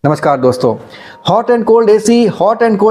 नमस्कार दोस्तों। Hot and cold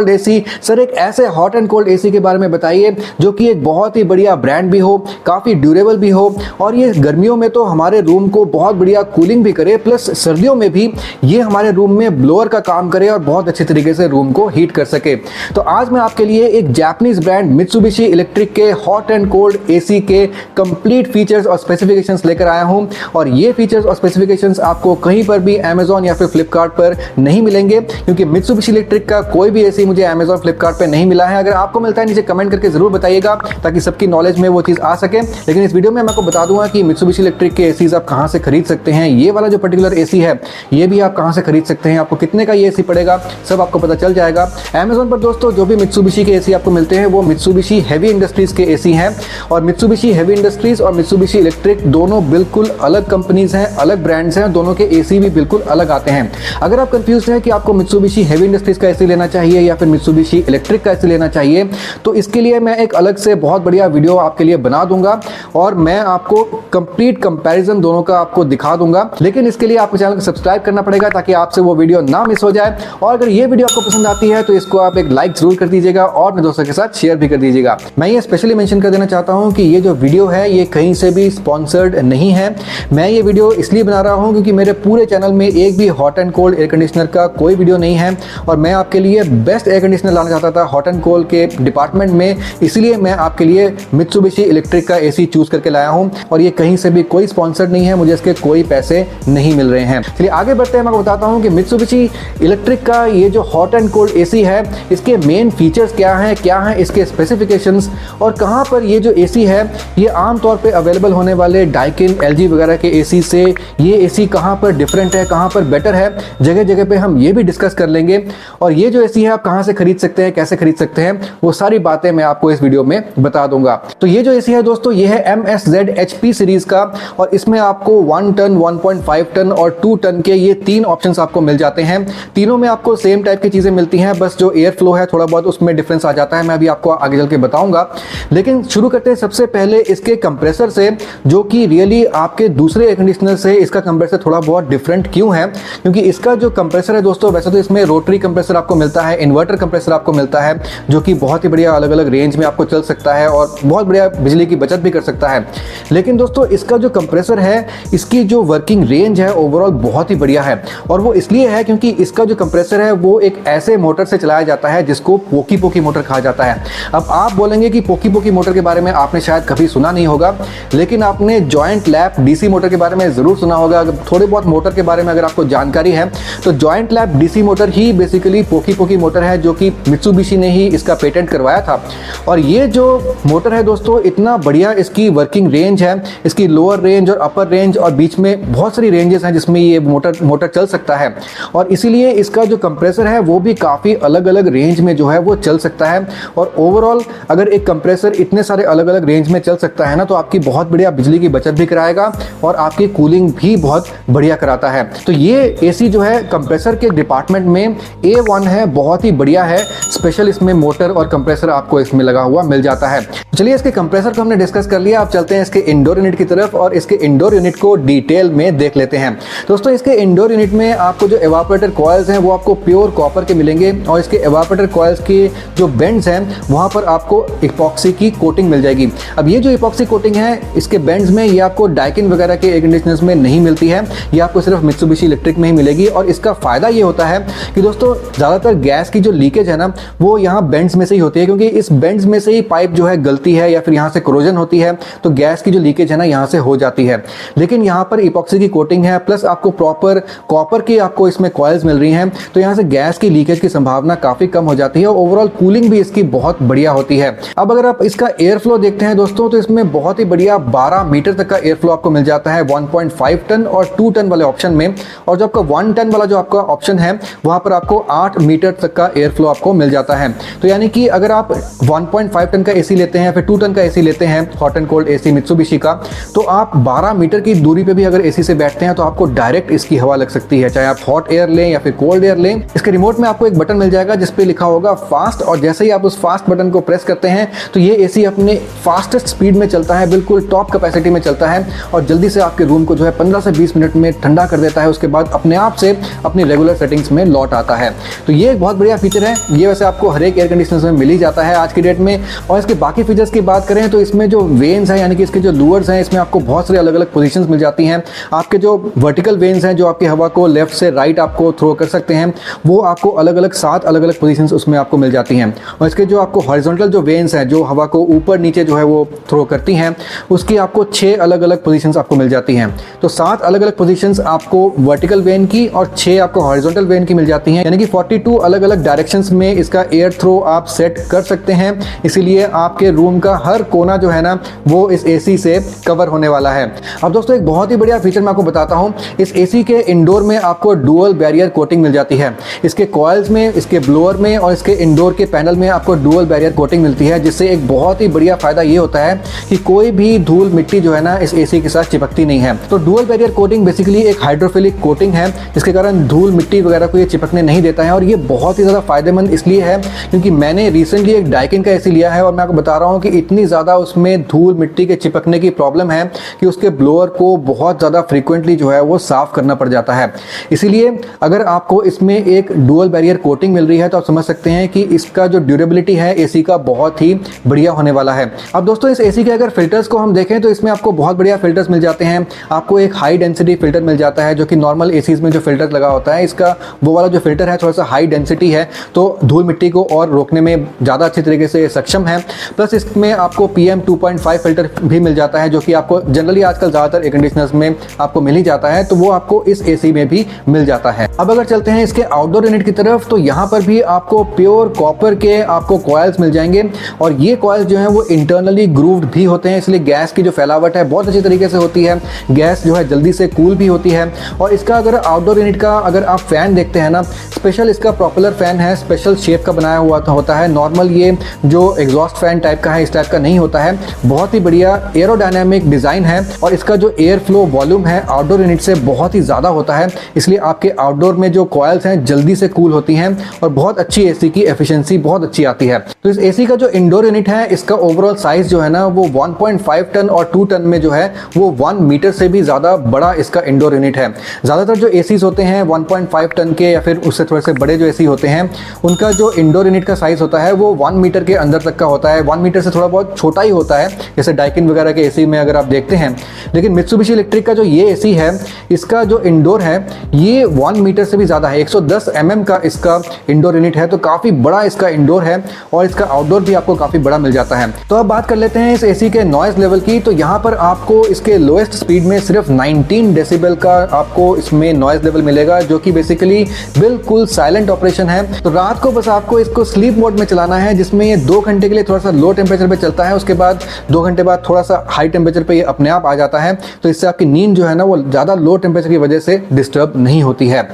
AC sir, एक ऐसे हॉट एंड कोल्ड एसी के बारे में बताइए जो कि एक बहुत ही बढ़िया ब्रांड भी हो, काफ़ी ड्यूरेबल भी हो और ये गर्मियों में तो हमारे रूम को बहुत बढ़िया कूलिंग भी करे, प्लस सर्दियों में भी ये हमारे रूम में ब्लोअर का काम करे और बहुत अच्छे तरीके से रूम को हीट कर सके। तो आज मैं आपके लिए एक जापानीज ब्रांड मित्सुबिशी इलेक्ट्रिक के हॉट एंड कोल्ड एसी के कंप्लीट फीचर्स और स्पेसिफिकेशंस लेकर आया हूं और ये फीचर्स और स्पेसिफिकेशंस आपको कहीं पर भी अमेजॉन या फिर फ्लिपकार्ट पर नहीं मिलेंगे, क्योंकि मित्सुबिशी इलेक्ट्रिक का कोई भी एसी मुझे अमेजॉन फ्लिपकार्ट पे नहीं मिला है। अगर आपको मिलता है नीचे कमेंट करके जरूर बताइएगा ताकि सबकी नॉलेज में वो चीज़ आ सके। लेकिन इस वीडियो में मैं आपको बता दूंगा कि मित्सुबिशी इलेक्ट्रिक के एसीज आप कहाँ से खरीद सकते हैं, ये वाला जो पर्टिकुलर एसी है ये भी आप कहाँ से खरीद सकते हैं, आपको कितने का ये एसी पड़ेगा, सब आपको पता चल जाएगा। अमेजॉन पर दोस्तों जो भी मित्सुबिशी के एसी आपको मिलते हैं वो मित्सुबिशी हेवी इंडस्ट्रीज के एसी हैं और मित्सुबिशी हेवी इंडस्ट्रीज और मित्सुबिशी इलेक्ट्रिक दोनों बिल्कुल अलग कंपनीज हैं, अलग ब्रांड्स हैं, दोनों के एसी भी बिल्कुल अलग आते हैं। अगर आप कंफ्यूज हैं कि आपको मित्सुबिशी हेवी इंडस्ट्रीज का एसी लेना चाहिए या फिर मित्सुबिशी इलेक्ट्रिक का एसी लेना चाहिए, तो इसके लिए मैं एक अलग से बहुत बढ़िया वीडियो आपके लिए बना दूंगा और मैं आपको कंप्लीट कंपैरिजन दोनों का आपको दिखा दूंगा। लेकिन इसके लिए आपको चैनल को सब्सक्राइब करना पड़ेगा ताकि आपसे वो वीडियो ना मिस हो जाए। और अगर ये वीडियो आपको पसंद आती है तो इसको आप एक लाइक जरूर कर दीजिएगा और अपने दोस्तों के साथ शेयर भी कर दीजिएगा। मैं ये स्पेशली मेंशन कर देना चाहता हूं कि ये जो वीडियो है ये कहीं से भी स्पॉन्सर्ड नहीं है। मैं ये वीडियो इसलिए बना रहा हूं क्योंकि मेरे पूरे चैनल में एक भी hot and cold air conditioner का कोई वीडियो नहीं है और मैं आपके लिए बेस्ट एयर कंडीशनर लाना चाहता था हॉट एंड कोल्ड के डिपार्टमेंट में, इसलिए मैं आपके लिए मित्सुबिशी इलेक्ट्रिक का एसी चूज करके लाया हूं और ये कहीं से भी कोई स्पॉन्सर्ड नहीं है, मुझे इसके कोई पैसे नहीं मिल रहे हैं। चलिए आगे बढ़ते हैं। मैं आपको बताता हूं कि मित्सुबिशी इलेक्ट्रिक का ये जो हॉट एंड कोल्ड एसी है इसके मेन फीचर्स क्या हैं इसके स्पेसिफिकेशंस और कहां पर ये जो एसी है ये आमतौर पे अवेलेबल होने वाले डाइकिन, एलजी वगैरह के एसी से ये एसी कहां पर डिफरेंट है, कहां पर बेटर है, जगह जगह पे हम ये भी डिस्कस कर लेंगे। और ये जो एसी है आप कहां से खरीद सकते हैं, कैसे खरीद सकते हैं, वो सारी बातें मैं आपको इस वीडियो में बता दूंगा। तो ये जो एसी है दोस्तों ये है MSZ HP सीरीज का और इसमें आपको 1 टन, 1.5 टन और 2 टन के ये 3 ऑप्शंस आपको मिल जाते हैं। तीनों में आपको सेम टाइप की चीजें मिलती हैं, बस जो एयर फ्लो है थोड़ा बहुत उसमें डिफरेंस आ जाता है, मैं अभी आपको आगे चल के बताऊंगा। लेकिन शुरू करते हैं सबसे पहले इसके कंप्रेसर से, जो कि रियली आपके दूसरे एयर कंडीशनर से इसका कंप्रेसर थोड़ा बहुत डिफरेंट क्यों है, क्योंकि इसका जो कंप्रेसर है दोस्तों वैसे तो इसमें रोटरी कंप्रेसर आपको मिलता है, इन्वर्टर कंप्रेसर आपको मिलता है जो कि बहुत ही बढ़िया अलग अलग रेंज में आपको चल सकता है और बहुत बढ़िया बिजली की बचत भी कर सकता है। लेकिन दोस्तों इसका जो कंप्रेसर है इसकी जो वर्किंग रेंज है ओवरऑल बहुत ही बढ़िया है और वो इसलिए है क्योंकि इसका जो कंप्रेसर है वो एक ऐसे मोटर से चलाया जाता है जिसको पोकी पोकी मोटर कहा जाता है। अब आप बोलेंगे कि पोकी पोकी मोटर के बारे में आपने शायद कभी सुना नहीं होगा, लेकिन आपने जॉइंट लैप डीसी मोटर के बारे में जरूर सुना होगा। थोड़े बहुत मोटर के बारे में अगर आपको जानकारी है तो जॉइंट लैप डीसी मोटर ही बेसिकली पोकी पोकी मोटर है जो कि मित्सुबिशी ने ही इसका पेटेंट करवाया था। और ये जो मोटर है दोस्तों इतना बढ़िया इसकी वर्किंग रेंज है, इसकी लोअर रेंज और अपर रेंज और बीच में बहुत सारी रेंजेस हैं जिसमें ये मोटर चल सकता है और इसीलिए इसका जो कंप्रेसर है वो भी काफ़ी अलग अलग रेंज में जो है वो चल सकता है। और ओवरऑल अगर एक कंप्रेसर इतने सारे अलग अलग रेंज में चल सकता है ना तो आपकी बहुत बढ़िया बिजली की बचत भी कराएगा और आपकी कूलिंग भी बहुत बढ़िया कराता है। तो ये एसी जो है कंप्रेसर के डिपार्टमेंट में A1 है, बहुत ही बढ़िया है। स्पेशल इसमें मोटर और कंप्रेसर आपको इसमें लगा हुआ मिल जाता है। चलिए इसके कंप्रेसर को हमने डिस्कस कर लिया, आप चलते हैं इसके इंडोर यूनिट की तरफ और इसके इंडोर यूनिट को डिटेल में देख लेते हैं। दोस्तों इसके इंडोर यूनिट में आपको जो एवापोरेटर कॉइल्स हैं वो आपको प्योर कॉपर के मिलेंगे और इसके एवापोरेटर कॉइल्स के जो बेंड्स हैं वहां पर आपको इपॉक्सी की कोटिंग मिल जाएगी। अब ये जो इपॉक्सी कोटिंग है इसके बेंड्स में ये आपको डाइकिन वगैरह के एयर कंडीशनर्स में नहीं मिलती है, ये आपको सिर्फ मित्सुबिशी इलेक्ट्रिक में ही मिलेगी। और इसका फायदा ये होता है कि दोस्तों ज़्यादातर गैस की जो लीकेज है ना वो यहाँ बेंड्स में से ही होती है, क्योंकि इस बेंड्स में से ही पाइप जो है गलती है या फिर यहाँ से कोरोजन होती है तो गैस की जो लीकेज है ना यहाँ से हो जाती है। लेकिन यहाँ पर इपॉक्सी की कोटिंग है प्लस आपको प्रॉपर कॉपर की आपको इसमें कॉइल्स मिल रही हैं तो यहाँ से गैस की लीकेज की संभावना काफ़ी कम हो जाती है और ओवरऑल कूलिंग भी इसकी बहुत बढ़िया होती है। अब अगर आप इसका एयर फ्लो देखते हैं दोस्तों तो इसमें बहुत ही बढ़िया 12 मीटर तक का एयर फ्लो आपको मिल जाता है 1.5 टन और 2 टन वाले ऑप्शन में। और जो आपका 1 टन वाला जो आपका ऑप्शन है वहां पर आपको 8 मीटर तक का एयर फ्लो आपको मिल जाता है। तो यानी कि अगर आप 1.5 टन का एसी लेते हैं फिर 2 टन का एसी लेते हैं hot and cold AC Mitsubishi का, तो आप 12 मीटर की दूरी पे भी अगर एसी से बैठते हैं तो आपको डायरेक्ट इसकी हवा लग सकती है, चाहे आप हॉट एयर लें या फिर कोल्ड एयर लें। इसके रिमोट में आपको एक बटन मिल जाएगा जिसपे लिखा होगा फास्ट और जैसे ही आप उस फास्ट बटन को प्रेस करते हैं तो ये एसी अपने फास्टेस्ट स्पीड में चलता है, बिल्कुल टॉप कैपेसिटी में चलता है और जल्दी से आपके रूम को जो है 15 से 20 मिनट में ठंडा कर देता है। उसके बाद अपने आप से अपनी रेगुलर सेटिंग्स में लौट आता है। तो ये एक बहुत बढ़िया फीचर है। ये वैसे आपको हर एक एयर कंडीशनर में मिल ही जाता है आज की डेट में। और इसके बाकी फीचर्स की बात करें तो इसमें जो वेन्स हैं यानी कि इसके जो लूअर्स हैं, इसमें आपको बहुत सारी अलग अलग पोजीशंस मिल जाती हैं। आपके जो वर्टिकल वेन्स हैं जो आपकी हवा को लेफ्ट से राइट आपको थ्रो कर सकते हैं, वो आपको अलग अलग 7 अलग अलग पोजीशंस उसमें आपको मिल जाती हैं। और इसके जो आपको हॉरिजॉन्टल जो वेन्स हैं जो हवा को ऊपर नीचे जो है वो थ्रो करती हैं, उसकी आपको 6 अलग अलग पोजीशंस आपको मिल जाती हैं। तो 7 अलग अलग पोजीशंस आपको वर्टिकल वेन की और 6 आपको हॉरिजॉन्टल वेन की मिल जाती हैं, यानी कि 42 अलग अलग डायरेक्शंस में इसका एयर थ्रो आप सेट कर सकते हैं। इसीलिए आपके रूम का हर कोना जो है ना वो इस एसी से कवर होने वाला है। अब दोस्तों एक बहुत ही बढ़िया फीचर मैं आपको बताता हूं। इस एसी के इंडोर में आपको डुअल बैरियर कोटिंग मिल जाती है। इसके कॉइल्स में, इसके ब्लोअर में और इसके इंडोर के पैनल में आपको डुअल बैरियर कोटिंग मिलती है, जिससे एक बहुत ही बढ़िया फायदा ये होता है कि कोई भी धूल मिट्टी जो है ना इस एसी के साथ चिपकती नहीं है। तो डुअल बैरियर कोटिंग बेसिकली एक हाइड्रोफिलिक कोटिंग है, जिसके कारण धूल मिट्टी वगैरह को ये चिपकने नहीं देता है। और ये बहुत ही ज़्यादा फायदेमंद इसलिए है क्योंकि मैंने रिसेंटली एक डाइकिन का एसी लिया है और मैं आपको बता रहा हूँ कि इतनी ज़्यादा उसमें धूल मिट्टी के चिपकने की प्रॉब्लम है कि उसके ब्लोअर को बहुत ज़्यादा फ्रीक्वेंटली जो है वो साफ़ करना पड़ जाता है। इसीलिए अगर आपको इसमें एक डुअल बैरियर कोटिंग मिल रही है तो आप समझ सकते हैं कि इसका जो ड्यूरेबिलिटी है एसी का बहुत ही बढ़िया होने वाला है। अब दोस्तों इस एसी के अगर फिल्टर्स को हम देखें तो इसमें आपको बहुत बढ़िया फिल्टर्स मिल जाते हैं। आपको एक हाई डेंसिटी फिल्टर मिल जाता है जो कि नॉर्मल एसीज में जो फिल्टर लगा होता है, इसका वो वाला जो फिल्टर है थोड़ा सा हाई डेंसिटी है, तो धूल मिट्टी को और रोकने में ज़्यादा अच्छी तरीके से सक्षम है। प्लस इसमें आपको PM 2.5 फिल्टर भी मिल जाता है जो कि आपको जनरली आजकल ज़्यादातर एयर कंडीशनर्स में आपको मिल ही जाता है, तो वो आपको इस एसी में भी मिल जाता है। अब अगर चलते हैं इसके आउटडोर यूनिट की तरफ तो यहाँ पर भी आपको प्योर कॉपर के आपको कॉइल्स मिल जाएंगे और ये कॉइल्स जो हैं वो इंटरनली ग्रूव्ड भी होते हैं, इसलिए गैस की जो फैलावट है बहुत अच्छी तरीके से होती है। गैस जो है जल्दी से कूल भी होती है। और इसका अगर आउटडोर यूनिट का अगर आप फैन देखते हैं ना, स्पेशल इसका प्रोपेलर फैन है, स्पेशल शेप का बनाया हुआ होता है। नॉर्मल ये जो एग्जॉस्ट फैन टाइप का है इस टाइप का नहीं होता है। बहुत ही बढ़िया एरोडायनामिक डिज़ाइन है और इसका जो एयर फ्लो वॉल्यूम है आउटडोर यूनिट से बहुत ही ज़्यादा होता है, इसलिए आपके आउटडोर में जो कॉइल्स हैं जल्दी से कूल होती हैं और बहुत अच्छी एसी की एफिशिएंसी बहुत अच्छी आती है। तो इस एसी का जो इंडोर यूनिट है इसका ओवरऑल साइज जो है ना वो 1.5 टन और 2 टन में जो है वो 1 मीटर से भी ज़्यादा बड़ा इसका इंडोर यूनिट है। ज़्यादातर जो एसीज होते हैं 1.5 टन के या फिर उससे थोड़े से बड़े जो एसी होते हैं उनका जो इंडोर यूनिट का साइज होता है वो 1 मीटर के अंदर तक का होता है। 1 मीटर से थोड़ा बहुत छोटा ही होता है, जैसे डाइकिन वगैरह के एसी में अगर आप देखते हैं। लेकिन मित्सुबिशी इलेक्ट्रिक का जो ये एसी है इसका जो इंडोर है ये 1 मीटर से भी ज़्यादा है। 110 mm का इसका इंडोर यूनिट है, तो काफ़ी बड़ा इसका इंडोर है और इसका आउटडोर भी आपको काफ़ी बड़ा मिल जाता है। तो अब बात कर लेते हैं इस एसी के नॉइज़ लेवल की। तो यहाँ पर आपको इसके लोएस्ट स्पीड में सिर्फ 19 डेसिबल का आपको इसमें नॉइज़ लेवल मिलेगा, जो कि बेसिकली बिल्कुल साइलेंट ऑपरेशन है। तो रात को बस आपको इसको स्लीप मोड में चलाना है, जिसमें ये 2 घंटे के लिए थोड़ा सा लो टेम्परेचर पे चलता है, उसके बाद 2 घंटे बाद थोड़ा सा हाई टेम्परेचर पे ये अपने आप आ जाता है। तो इससे आपकी नींद जो है ना वो ज़्यादा लो टेम्परेचर की वजह से डिस्टर्ब नहीं होती है।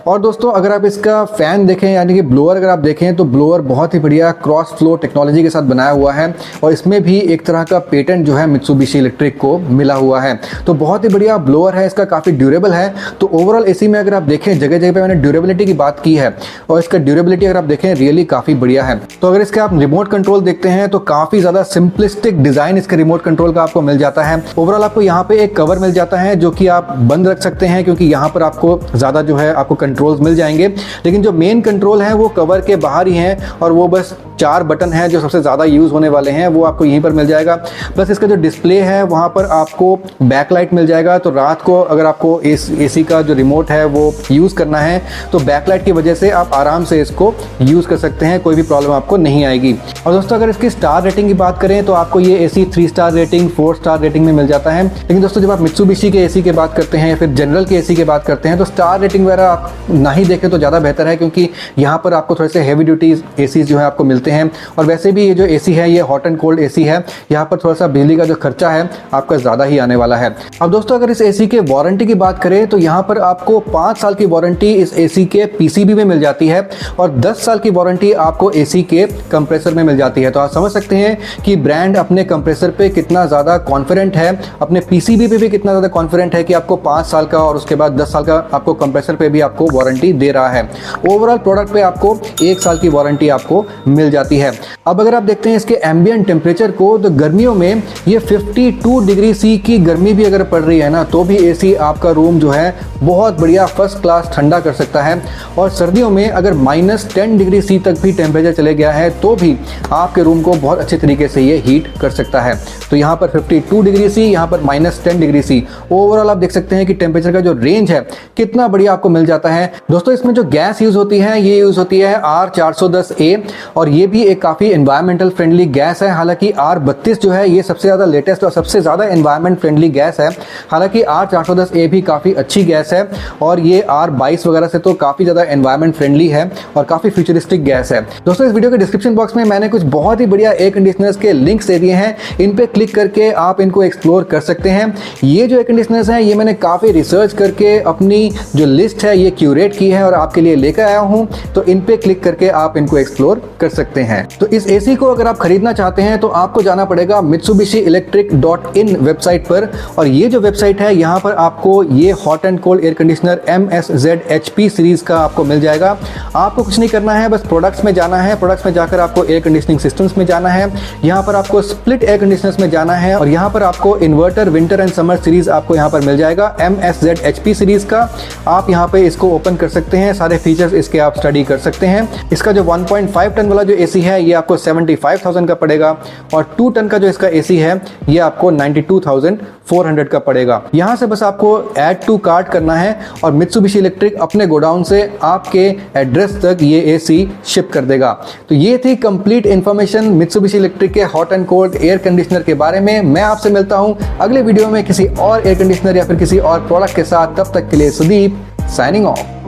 और दोस्तों अगर आप इसका फैन देखें यानी कि ब्लोअर अगर आप देखें तो ब्लोअर बहुत ही बढ़िया क्रॉस फ्लो टेक्नोलॉजी के साथ बनाया हुआ है और इसमें भी एक तरह का पेटेंट जो है मित्सुबिशी इलेक्ट्रिक को मिला हुआ है। तो बहुत ही बढ़िया ब्लोअर है, इसका काफ़ी ड्यूरेबल है। तो ओवरऑल एसी में अगर आप देखें जगह जगह पे मैंने ड्यूरेबिलिटी की बात की है और इसका ड्यूरेबिलिटी अगर आप देखें रियली काफ़ी बढ़िया है। तो अगर इसके आप रिमोट कंट्रोल देखते हैं तो काफ़ी ज़्यादा सिंपलिस्टिक डिज़ाइन इसके रिमोट कंट्रोल का आपको मिल जाता है। ओवरऑल आपको यहाँ पे एक कवर मिल जाता है जो कि आप बंद रख सकते हैं, क्योंकि यहाँ पर आपको ज़्यादा जो है आपको कंट्रोल्स मिल जाएंगे। लेकिन जो मेन कंट्रोल है वो कवर के बाहर ही हैं और वो बस 4 बटन हैं जो सबसे ज़्यादा यूज़ होने वाले हैं, वो आपको यहीं पर मिल जाएगा। प्लस इसका जो डिस्प्ले है वहाँ पर आपको बैकलाइट मिल जाएगा। तो रात को अगर आपको इस एसी का जो रिमोट है वो यूज़ करना है तो बैकलाइट की वजह से आप आराम से इसको यूज़ कर सकते हैं, कोई भी प्रॉब्लम आपको नहीं आएगी। और दोस्तों अगर इसकी स्टार रेटिंग की बात करें तो आपको ये AC 3 star rating 4 star rating में मिल जाता है। लेकिन दोस्तों जब आप मित्सुबिशी के एसी की बात करते हैं या फिर जनरल के एसी की बात करते हैं तो स्टार रेटिंग वगैरह आप ना ही देखें तो ज़्यादा बेहतर है, क्योंकि यहाँ पर आपको थोड़े से हैवी ड्यूटी एसी जो है आपको मिलते हैं। और वैसे भी ये जो एसी है ये हॉट एंड कोल्ड एसी है, यहाँ पर थोड़ा सा बिजली का जो खर्चा है आपका ज़्यादा ही आने वाला है। अब दोस्तों अगर इस एसी के वारंटी की बात करें तो यहाँ पर आपको 5 साल की वारंटी इस एसी के पीसीबी में मिल जाती है और 10 साल की वारंटी आपको एसी के कंप्रेसर में मिल जाती है। तो आप समझ सकते हैं कि ब्रांड अपने कंप्रेसर पे कितना ज़्यादा कॉन्फिडेंट है, अपने पीसीबी पे भी कितना ज़्यादा कॉन्फिडेंट है कि आपको 5 साल का और उसके बाद 10 साल का आपको कंप्रेसर पे भी आपको वारंटी दे रहा है। ओवरऑल प्रोडक्ट पे आपको 1 साल की वारंटी आपको मिल जाती है। अब अगर आप देखते हैं इसके एम्बिएंट टेम्परेचर को, तो गर्मियों में ये 52 डिग्री सी की गर्मी भी अगर पड़ रही है ना, तो भी एसी आपका रूम जो है बहुत बढ़िया फर्स्ट क्लास ठंडा कर सकता है। और सर्दियों में अगर -10 डिग्री सी तक भी टेम्परेचर चले गया है तो भी आपके रूम को बहुत अच्छे तरीके से ये हीट कर सकता है। तो यहाँ पर 52 डिग्री सी, यहाँ पर -10 डिग्री सी, ओवरऑल आप देख सकते हैं कि टेम्परेचर का जो रेंज है कितना बढ़िया आपको मिल जाता है। दोस्तों इसमें जो गैस यूज होती है ये यूज होती है R410A, और ये भी एक काफी एनवायरमेंटल फ्रेंडली गैस है। हालांकि R32 जो है ये सबसे ज्यादा लेटेस्ट और सबसे ज्यादा एनवायरमेंट फ्रेंडली गैस है। हालांकि R410A भी काफी अच्छी गैस है, और ये R22 वगैरह से तो काफी ज्यादा एनवायरमेंट फ्रेंडली है और काफी फ्यूचरिस्टिक गैस है। दोस्तों इस वीडियो के डिस्क्रिप्शन बॉक्स में मैंने कुछ बहुत ही बढ़िया एयर कंडीशनर्स के लिंक्स दे दिए हैं, इन पे क्लिक करके आप इनको एक्सप्लोर कर सकते हैं। ये जो एयर कंडीशनर्स हैं ये मैंने काफी रिसर्च करके अपनी जो लिस्ट है ये क्यूरेट की है और आपके लिए लेकर आया हूं, तो इन पे क्लिक करके आप इनको एक्सप्लोर कर सकते हैं। तो इस एसी को अगर आप खरीदना चाहते हैं तो आपको जाना पड़ेगा mitsubishielectric.in वेबसाइट पर, और ये जो वेबसाइट है यहाँ पर आपको ये hot and cold air conditioner MSZ HP series का आपको मिल जाएगा। आपको कुछ नहीं करना है, बस प्रोडक्ट्स में जाना है। प्रोडक्ट्स में जाकर आपको एयर कंडीशनिंग सिस्टम्स में जाना है, यहाँ पर आपको स्प्लिट एयर कंडीशनर्स में जाना है, और यहाँ पर आपको inverter winter and summer series आपको यहाँ पर मिल जाएगा MSZ HP सीरीज का। आप यहाँ पे इसको ओपन कर सकते हैं, सारे फीचर्स इसके आप स्टडी कर सकते हैं। इसका जो 1.5 टन वाला जो एसी है ये आपको 75,000 का पड़ेगा, और 2 टन का जो इसका एसी है ये आपको 92,400 का पड़ेगा। यहाँ से बस आपको ऐड टू कार्ट करना है और मित्सुबिशी इलेक्ट्रिक अपने गोडाउन से आपके एड्रेस तक ये एसी शिप कर देगा। तो ये थी कंप्लीट इन्फॉर्मेशन मित्सुबिशी इलेक्ट्रिक के hot and cold air conditioner के बारे में। मैं आपसे मिलता हूँ अगले वीडियो में किसी और एयर कंडीशनर या फिर किसी और प्रोडक्ट के साथ। तब तक के लिए सुदीप साइनिंग ऑफ।